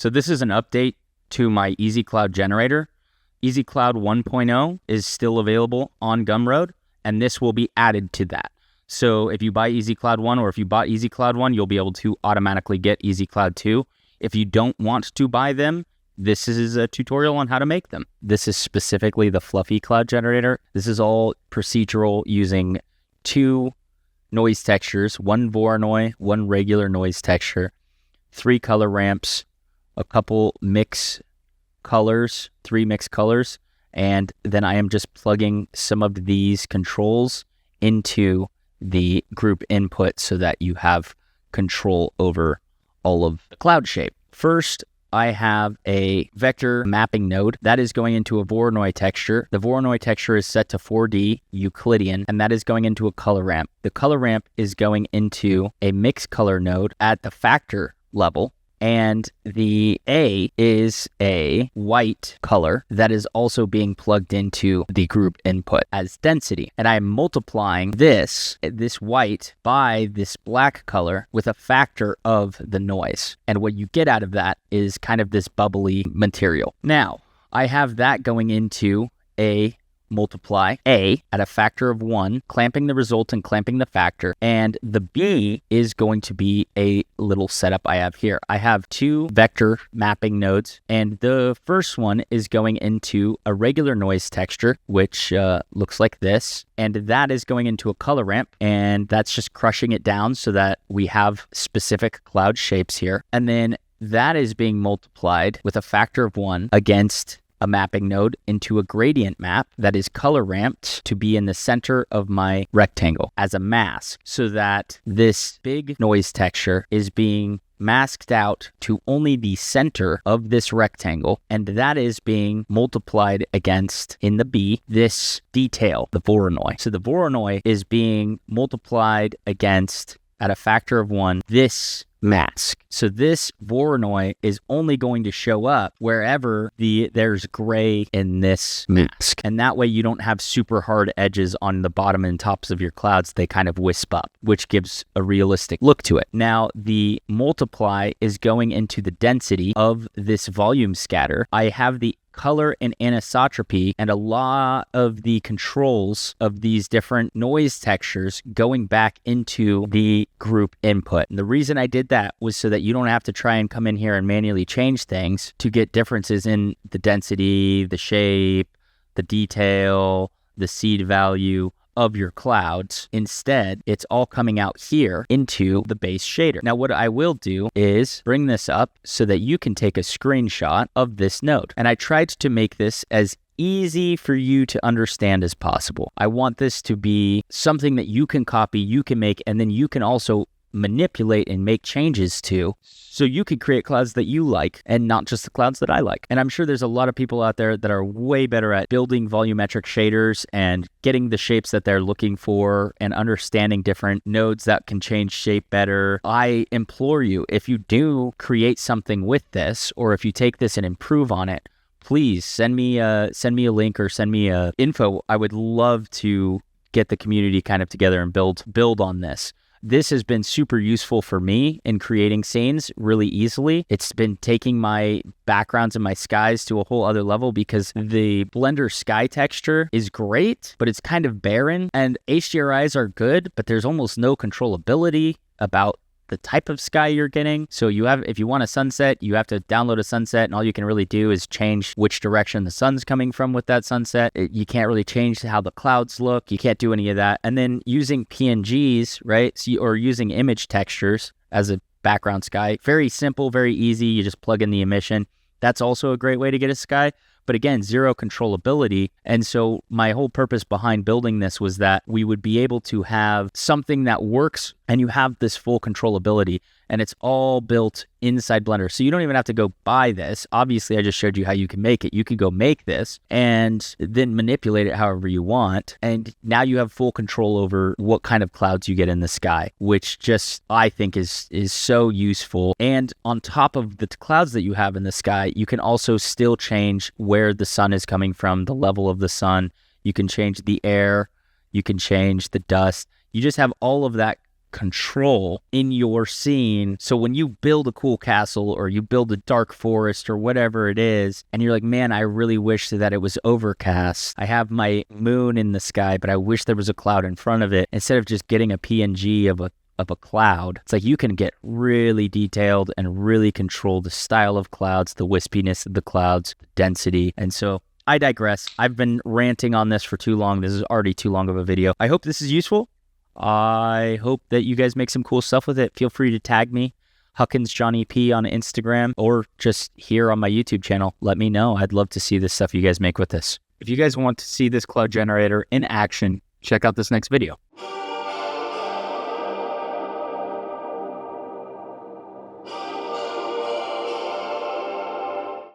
So this is an update to my EasyCloud generator. EasyCloud 1.0 is still available on Gumroad, and this will be added to that. So if you buy EasyCloud 1 or if you bought EasyCloud 1, you'll be able to automatically get EasyCloud 2. If you don't want to buy them, this is a tutorial on how to make them. This is specifically the Fluffy Cloud generator. This is all procedural using 2 noise textures, 1 Voronoi, 1 regular noise texture, 3 color ramps, a couple mix colors, 3 mix colors, and then I am just plugging some of these controls into the group input so that you have control over all of the cloud shape. First, I have a vector mapping node that is going into a Voronoi texture. The Voronoi texture is set to 4D Euclidean, and that is going into a color ramp. The color ramp is going into a mix color node at the factor level, and the A is a white color that is also being plugged into the group input as density. And I'm multiplying this white by this black color with a factor of the noise. And what you get out of that is kind of this bubbly material. Now, I have that going into a multiply A at a factor of 1, clamping the result and clamping the factor. And the B is going to be a little setup I have here. I have 2 vector mapping nodes, and the first one is going into a regular noise texture, which looks like this. And that is going into a color ramp, and that's just crushing it down so that we have specific cloud shapes here. And then that is being multiplied with a factor of 1 against a mapping node into a gradient map that is color ramped to be in the center of my rectangle as a mask, so that this big noise texture is being masked out to only the center of this rectangle, and that is being multiplied against, in the B, this detail, the Voronoi. So the Voronoi is being multiplied against, at a factor of 1, this mask. So this Voronoi is only going to show up wherever there's gray in this mask. And that way you don't have super hard edges on the bottom and tops of your clouds. They kind of wisp up, which gives a realistic look to it. Now, the multiply is going into the density of this volume scatter. I have the color and anisotropy and a lot of the controls of these different noise textures going back into the group input. And the reason I did that was so that you don't have to try and come in here and manually change things to get differences in the density, the shape, the detail, the seed value of your clouds. Instead, it's all coming out here into the base shader. Now, what I will do is bring this up so that you can take a screenshot of this node. And I tried to make this as easy for you to understand as possible. I want this to be something that you can copy, you can make, and then you can also manipulate and make changes to, so you could create clouds that you like and not just the clouds that I like. And I'm sure there's a lot of people out there that are way better at building volumetric shaders and getting the shapes that they're looking for and understanding different nodes that can change shape better. I implore you, if you do create something with this, or if you take this and improve on it, please send me a link or send me a info. I would love to get the community kind of together and build on this. This has been super useful for me in creating scenes really easily. It's been taking my backgrounds and my skies to a whole other level, because the Blender sky texture is great, but it's kind of barren, and HDRIs are good, but there's almost no controllability about the type of sky you're getting. So if you want a sunset, you have to download a sunset, and all you can really do is change which direction the sun's coming from with that sunset. You can't really change how the clouds look. You can't do any of that. And then using PNGs, right? Or using image textures as a background sky. Very simple, very easy. You just plug in the emission. That's also a great way to get a sky. But again, zero controllability. And so my whole purpose behind building this was that we would be able to have something that works and you have this full controllability, and it's all built inside Blender. So you don't even have to go buy this. Obviously, I just showed you how you can make it. You can go make this and then manipulate it however you want. And now you have full control over what kind of clouds you get in the sky, which just, I think is so useful. And on top of the clouds that you have in the sky, you can also still change where the sun is coming from, the level of the sun. You can change the air. You can change the dust. You just have all of that control in your scene. So when you build a cool castle or you build a dark forest or whatever it is, and you're like, man, I really wish that it was overcast. I have my moon in the sky, but I wish there was a cloud in front of it. Instead of just getting a PNG of a cloud, it's like you can get really detailed and really control the style of clouds, the wispiness of the clouds, density. And so I digress. I've been ranting on this for too long. This is already too long of a video. I hope this is useful. I hope that you guys make some cool stuff with it. Feel free to tag me, Huckins Johnny P on Instagram, or just here on my YouTube channel. Let me know. I'd love to see the stuff you guys make with this. If you guys want to see this cloud generator in action, check out this next video.